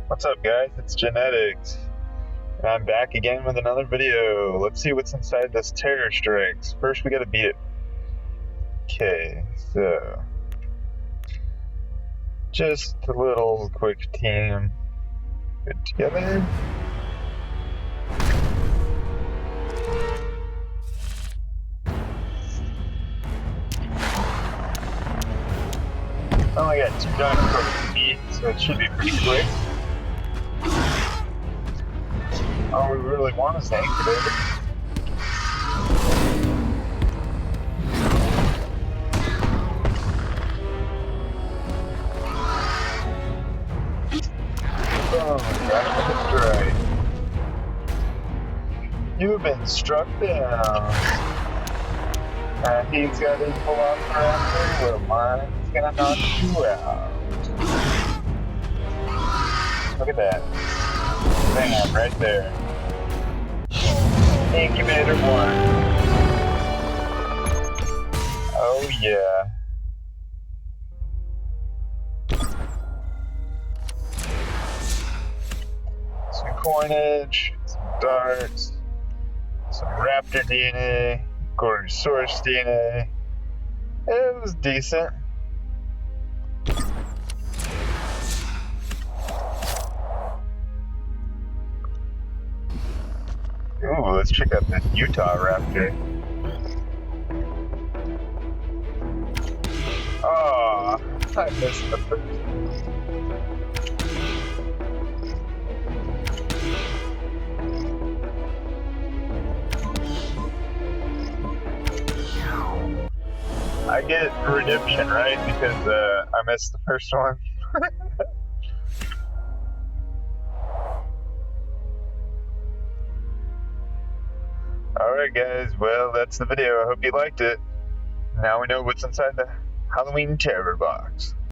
What's up, guys? It's Genetics, and I'm back again with another video. Let's see what's inside this Terror Strikes. First, we gotta beat it. Okay, so just a little quick team put together. I only got 2 dinosaurs to beat, so it should be pretty quick. All we really want is the incubator. Oh, that's right. You've been struck down. He's got his velociraptor, well, mine's gonna knock you out. Look at that. Bam, right there. Incubator 1. Oh, yeah. Some coinage, some darts, some raptor DNA, Gorgosaurus DNA. It was decent. Ooh, let's check out this Utah raptor. Oh, I missed the first. I get redemption, right? Because I missed the first one. Alright guys, well that's the video. I hope you liked it. Now we know what's inside the Halloween terror box.